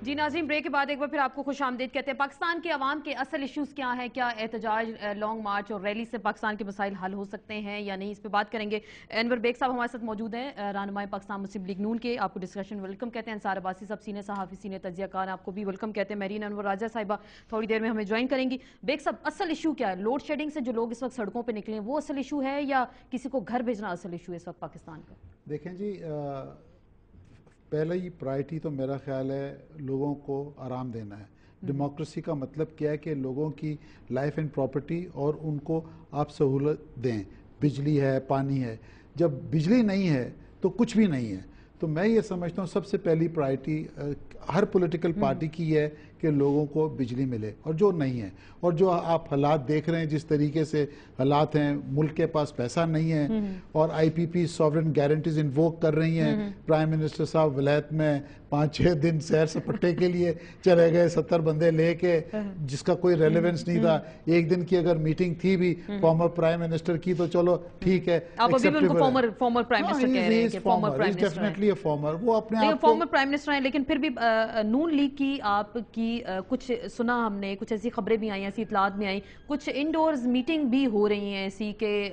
جی ناظرین، بریک کے بعد ایک بار پھر آپ کو خوش آمدید کہتے ہیں۔ پاکستان کے عوام کے اصل ایشوز کیا ہیں؟ کیا احتجاج، لانگ مارچ اور ریلی سے پاکستان کے مسائل حل ہو سکتے ہیں یا نہیں؟ اس پہ بات کریں گے۔ انور بیگ صاحب ہمارے ساتھ موجود ہیں، رہنمائے پاکستان مسلم لیگ نون کے، آپ کو ڈسکشن ویلکم کہتے ہیں۔ انصار عباسی صاحب سینئر صحافی، سینئر تجزیہ کار، آپ کو بھی ویلکم کہتے ہیں۔ میرین انور راجہ صاحبہ تھوڑی دیر میں ہمیں جوائن کریں گی۔ بیگ صاحب، اصل ایشو کیا ہے؟ لوڈ شیڈنگ سے جو لوگ اس وقت سڑکوں پہ نکلے ہیں وہ اصل ایشو ہے یا کسی کو گھر بھیجنا اصل ایشو ہے اس وقت پاکستان کا؟ دیکھیں جی، پہلے ہی پرائرٹی تو میرا خیال ہے لوگوں کو آرام دینا ہے۔ ڈیموکریسی کا مطلب کیا ہے کہ لوگوں کی لائف اینڈ پراپرٹی اور ان کو آپ سہولت دیں۔ بجلی ہے، پانی ہے۔ جب بجلی نہیں ہے تو کچھ بھی نہیں ہے۔ تو میں یہ سمجھتا ہوں سب سے پہلی پرائرٹی ہر پولیٹیکل پارٹی کی ہے کہ لوگوں کو بجلی ملے، اور جو نہیں ہے، اور جو آپ حالات دیکھ رہے ہیں جس طریقے سے حالات ہیں، ملک کے پاس پیسہ نہیں ہے اور آئی پی پی سوورن گارنٹیز انووک کر رہی ہیں۔ پرائم منسٹر صاحب ولایت میں 5-6 دن سیر سپٹے کے لیے چلے گئے، 70 بندے لے کے، جس کا کوئی ریلیونس نہیں تھا۔ ایک دن کی اگر میٹنگ تھی بھی فارمر پرائم منسٹر کی تو چلو ٹھیک ہے، آپ ابھی بھی ان کو فارمر پرائم منسٹر کہہ رہے ہیں کہ فارمر پرائم منسٹر ہیں۔ وہ اپنے آپ فارمر پرائم منسٹر ہیں، لیکن پھر بھی نون لیگ کی آپ کی کچھ سنا ہم نے، کچھ ایسی خبریں بھی آئیں، ایسی اطلاعات بھی آئیں، کچھ انڈورز میٹنگ بھی ہو رہی ہیں ایسی کہ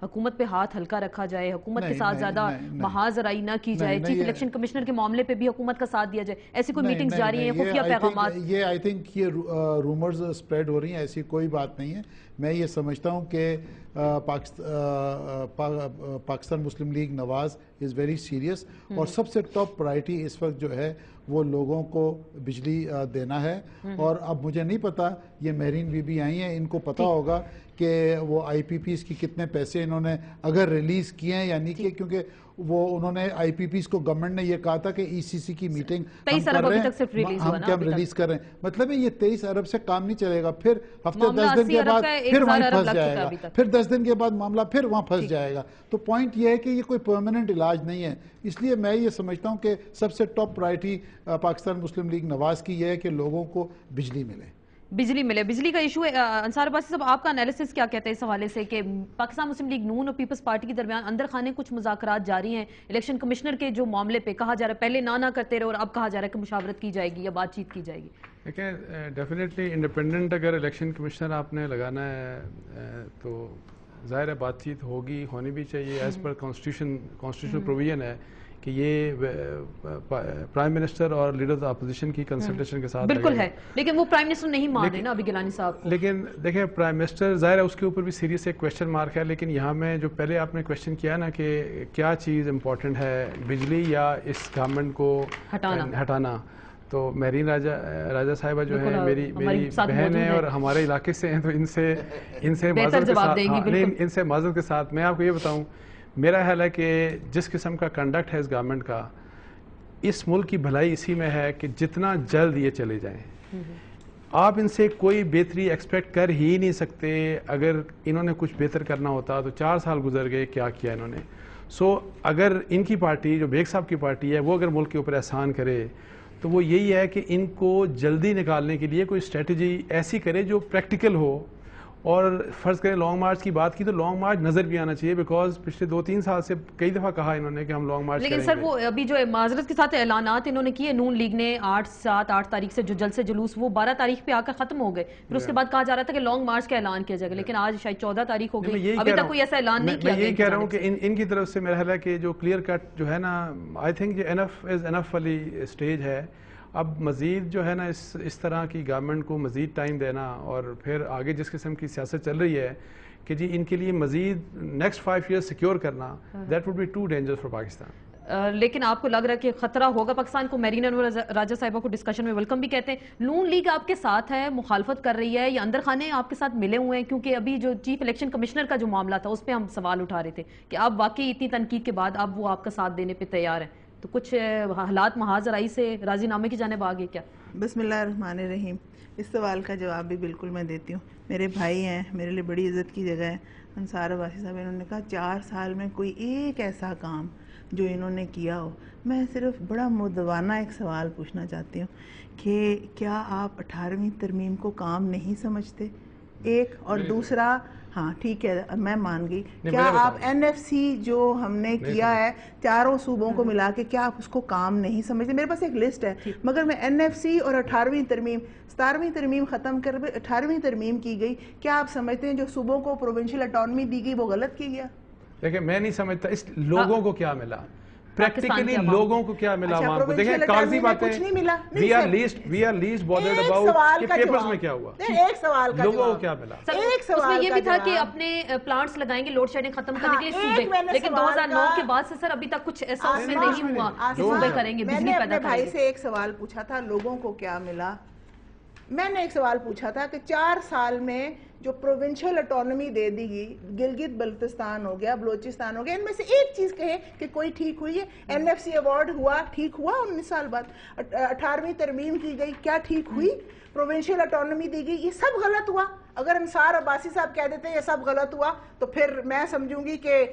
حکومت پہ ہاتھ ہلکا رکھا جائے، حکومت کے ساتھ زیادہ محاذرائی نہ کی جائے، چیف الیکشن کمشنر کے معاملے پہ بھی حکومت کا ساتھ دیا جائے، ایسی کوئی میٹنگز جاری ہیں، خفیہ پیغامات؟ یہ آئی تھنک یہ رومرز سپریڈ ہو رہی ہیں، ایسی کوئی بات نہیں ہے۔ میں یہ سمجھتا ہوں کہ Pakistan Muslim League Nawaz is very serious, اور سب سے ٹاپ پرائرٹی اس وقت جو ہے وہ لوگوں کو بجلی دینا ہے۔ اور اب مجھے نہیں پتا، یہ مہرین بی بی آئی ہیں، ان کو پتا ہوگا کہ وہ آئی پی پیز کی کتنے پیسے انہوں نے اگر ریلیز کیے ہیں یا نہیں کیے، کیونکہ وہ انہوں نے آئی پی پیز کو گورنمنٹ نے یہ کہا تھا کہ ای سی سی کی میٹنگ ہم کر رہے ہیں، ہم کیا ریلیز کر رہے ہیں۔ مطلب ہے یہ 23 ارب سے کام نہیں چلے گا، پھر ہفتے 10 دن کے بعد پھر وہیں پھنس جائے گا، پھر 10 دن کے بعد معاملہ پھر وہاں پھنس جائے گا۔ تو پوائنٹ یہ ہے کہ یہ کوئی پرماننٹ علاج نہیں ہے۔ اس لیے میں یہ سمجھتا ہوں کہ سب سے ٹاپ پرائرٹی پاکستان مسلم لیگ نواز کی یہ ہے کہ لوگوں کو بجلی ملے۔ بجلی ملے، بجلی کا ایشو ہے۔ انصار عباسی صاحب، آپ کا انالیسس کیا کہتے ہیں اس حوالے سے کہ پاکستان مسلم لیگ نون اور پیپلز پارٹی کے درمیان اندر خانے کچھ مذاکرات جاری ہیں الیکشن کمشنر کے جو معاملے پہ؟ کہا جا رہا ہے پہلے نہ کرتے رہے اور اب کہا جا رہا ہے کہ مشاورت کی جائے گی یا بات چیت کی جائے گی۔ دیکھیں، ڈیفینیٹلی انڈیپینڈنٹ اگر الیکشن کمشنر آپ نے لگانا ہے تو ظاہر ہے بات چیت ہونی بھی چاہیے، ایز پر کانسٹیٹیوشنل پروویژن ہے کہ یہ پرائم منسٹر اور لیڈر اپوزیشن کی کنسلٹیشن کے ساتھ بالکل ہے، لیکن وہ پرائم منسٹر نہیں مان رہے نا ابھی گیلانی صاحب کو۔ لیکن دیکھیں پرائم منسٹر ظاہر ہے اس کے اوپر بھی سیریس ایک کویشچن مارک ہے، لیکن یہاں میں جو پہلے آپ نے کویشچن کیا نا کہ کیا چیز امپورٹنٹ ہے، بجلی یا اس گورنمنٹ کو ہٹانا، تو مہرین راجہ صاحبہ جو ہے میری بہن ہے اور ہمارے علاقے سے ہیں، تو ان سے معذرت کے ساتھ میں آپ کو یہ بتاؤں، میرا خیال ہے کہ جس قسم کا کنڈکٹ ہے اس گورنمنٹ کا، اس ملک کی بھلائی اسی میں ہے کہ جتنا جلد یہ چلے جائیں۔ آپ ان سے کوئی بہتری ایکسپیکٹ کر ہی نہیں سکتے۔ اگر انہوں نے کچھ بہتر کرنا ہوتا تو 4 سال گزر گئے، کیا کیا انہوں نے؟ اگر ان کی پارٹی جو بیگ صاحب کی پارٹی ہے وہ اگر ملک کے اوپر احسان کرے تو وہ یہی ہے کہ ان کو جلدی نکالنے کے لیے کوئی اسٹریٹجی ایسی کرے جو پریکٹیکل ہو، اور فرض کریں لانگ مارچ کی بات کی تو لانگ مارچ نظر بھی آنا چاہیے، بیکاز پچھلے 2-3 سال سے کئی دفعہ کہا انہوں نے کہ ہم لانگ مارچ کریں گے۔ لیکن سر وہ ابھی جو معذرت کے ساتھ اعلانات انہوں نے کیے نون لیگ نے 8 تاریخ سے جو جلسے جلوس وہ 12 تاریخ پہ آ کر ختم ہو گئے، پھر اس کے بعد کہا جا رہا تھا کہ لانگ مارچ کا اعلان کیا جائے گا، لیکن آج شاید 14 تاریخ ہو گئی، ابھی تک کوئی ایسا اعلان نہیں کیا گیا۔ میں یہی کہہ رہا ہوں کہ ان کی طرف سے میرا خیال ہے کہ جو کلیئر کٹ جو ہے نا، آئی تھنک یہ انف والی اسٹیج ہے۔ اب مزید جو ہے نا اس طرح کی گورنمنٹ کو مزید ٹائم دینا، اور پھر آگے جس قسم کی سیاست چل رہی ہے کہ جی ان کے لیے مزید نیکسٹ 5 ایئرز سیکیور کرنا، that would be too dangerous for Pakistan. لیکن آپ کو لگ رہا ہے کہ خطرہ ہوگا پاکستان کو؟ میرین انور راجہ صاحبہ کو ڈسکشن میں ویلکم بھی کہتے ہیں۔ نون لیگ آپ کے ساتھ ہے، مخالفت کر رہی ہے، یا اندر خانے آپ کے ساتھ ملے ہوئے ہیں؟ کیونکہ ابھی جو چیف الیکشن کمشنر کا جو معاملہ تھا اس پہ ہم سوال اٹھا رہے تھے کہ اب واقعی اتنی تنقید کے بعد اب وہ آپ کا ساتھ دینے پہ تیار ہیں، تو کچھ حالات محاذرائی سے راضی نامے کی جانب آگے کیا؟ بسم اللہ الرحمن الرحیم۔ اس سوال کا جواب بھی بالکل میں دیتی ہوں۔ میرے بھائی ہیں، میرے لیے بڑی عزت کی جگہ ہے۔ انصار عباسی صاحب انہوں نے کہا 4 سال میں کوئی ایک ایسا کام جو انہوں نے کیا ہو۔ میں صرف بڑا مدوانہ ایک سوال پوچھنا چاہتی ہوں کہ کیا آپ 18ویں ترمیم کو کام نہیں سمجھتے؟ ایک اور دوسرا ہاں ٹھیک ہے میں مان گئی, کیا آپ این ایف سی جو ہم نے کیا ہے چاروں صوبوں کو ملا کے, کیا آپ اس کو کام نہیں سمجھتے؟ میرے پاس ایک لسٹ ہے, مگر میں این ایف سی اور 18ویں ترمیم 17ویں ترمیم ختم کر 18ویں ترمیم کی گئی, کیا آپ سمجھتے ہیں جو صوبوں کو پروونشل اٹانومی دی گئی وہ غلط کی گیا؟ دیکھیں میں نہیں سمجھتا اس لوگوں کو کیا ملا, پریکٹیکلی لوگوں کو کیا ملا عوام کو. دیکھیں کاغذی باتیں we are least bothered about کہ پیپرز میں کیا ہوا, ایک سوال کا لوگوں کو کیا ملا. اس میں یہ بھی تھا کہ اپنے پلانٹس لگائیں گے لوڈ شیڈنگ ختم کرنے کے لیے صوبے, لیکن 2009 کے بعد سے سر ابھی تک کچھ ایسا اس میں نہیں ہوا کہ صوبے کریں گے بجلی پیدا کریں گے. میں نے اپنے بھائی سے ایک سوال پوچھا تھا لوگوں کو کیا ملا, میں نے ایک سوال پوچھا تھا کہ 4 سال میں جو پروونشل اٹانومی دے دی گئی, گلگت بلتستان ہو گیا, بلوچستان ہو گیا, ان میں سے ایک چیز کہے کہ کوئی ٹھیک ہوئی ہے؟ این ایف سی ایوارڈ ہوا, ٹھیک ہوا 19 سال بعد, 18ویں ترمیم کی گئی, کیا ٹھیک ہوئی؟ پروونشل اٹانومی دی گئی, یہ سب غلط ہوا. اگر انصار عباسی صاحب کہہ دیتے ہیں یہ سب غلط ہوا تو پھر میں سمجھوں گی کہ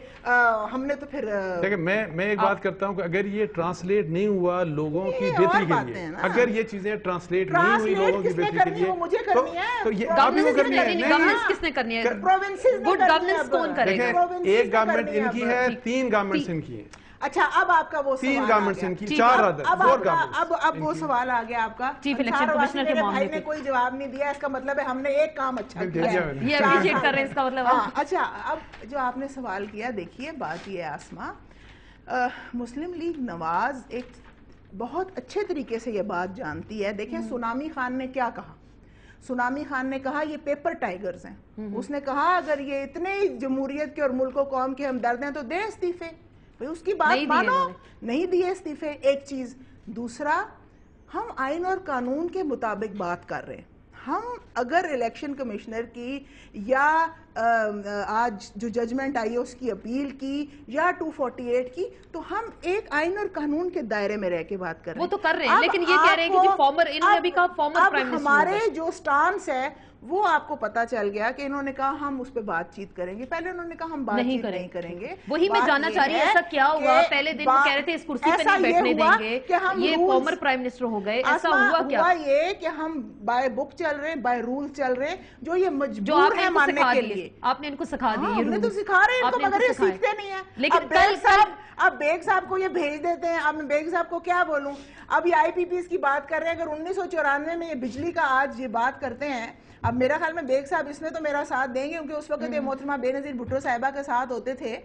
ہم نے تو پھر دیکھیں میں ایک بات کرتا ہوں کہ اگر یہ ٹرانسلیٹ نہیں ہوا لوگوں کی بہتری کے لیے, اگر یہ چیزیں ٹرانسلیٹ نہیں ہوئی لوگوں کی بہتری کے لیے تو یہ آپ کو کرنی ہے. گورننس کس نے کرنی ہے؟ گڈ گورننس کون کرے گا؟ دیکھیں ایک گورنمنٹ ان کی ہے, 3 گورنمنٹس ان کی ہیں. اچھا اب آپ کا وہ 3 گورنمنٹس ان کی, 4 اب وہ سوال آ گیا آپ کا, چیف الیکشن کمشنر کے معاملے نے کوئی جواب نہیں دیا, اس کا مطلب ہے ہم نے ایک کام اچھا کیا ہے, یہ اپریشیٹ کر رہے ہیں اس کا مطلب. اچھا اب جو آپ نے سوال کیا, دیکھیے بات یہ ہے آسما, مسلم لیگ نواز ایک بہت اچھے طریقے سے یہ بات جانتی ہے. دیکھیں سونامی خان نے کیا کہا, سونامی خان نے کہا یہ پیپر ٹائیگرز ہیں. اس نے کہا اگر یہ اتنے جمہوریت کے اور ملک و قوم کے ہمدرد ہیں تو دیں استعفے. اس کی بات مانو, نہیں دیے استعفے, ایک چیز. دوسرا, ہم آئین اور قانون کے مطابق بات کر رہے ہیں. ہم اگر الیکشن کمشنر کی یا آج جو ججمنٹ آئی اس کی اپیل کی یا 248 کی, تو ہم ایک آئین اور قانون کے دائرے میں رہ کے بات کر رہے ہیں. وہ تو کر رہے ہیں, لیکن یہ کہہ رہے ہیں کہ جو فارمر, انہوں نے ابھی کہا فارمر پرائم منسٹر, ہمارے جو سٹانس ہے وہ آپ کو پتا چل گیا کہ انہوں نے کہا ہم اس پہ بات چیت کریں گے. پہلے انہوں نے کہا ہم بات چیت نہیں کریں گے. وہی میں جاننا چاہ رہی ہوں ایسا کیا ہوا؟ پہلے دن وہ کہہ رہے تھے اس کرسی پہ نہیں بیٹھنے دیں گے, یہ فارمر پرائم منسٹر ہو گئے, ایسا ہوا کیا؟ ہوا یہ کہ ہم بائی بک چل رہے ہیں, بائی رول چل رہے ہیں, جو یہ مجبور ہے ماننے کے لیے. آپ نے ان کو سکھا دی, ہم نے تو سکھا رہے ہیں ان کو, مگر یہ سیکھتے نہیں ہیں. لیکن اب بیگ صاحب کو یہ بھیج دیتے ہیں. اب میں بیگ صاحب کو کیا بولوں, اب یہ آئی پی پیز کی بات کر رہے ہیں. اگر 1994 میں یہ بجلی کا آج یہ بات کرتے ہیں, اب میرا خیال میں بیگ صاحب اس میں تو میرا ساتھ دیں گے, کیونکہ اس وقت یہ محترمہ بے نظیر بھٹو صاحبہ کے ساتھ ہوتے تھے.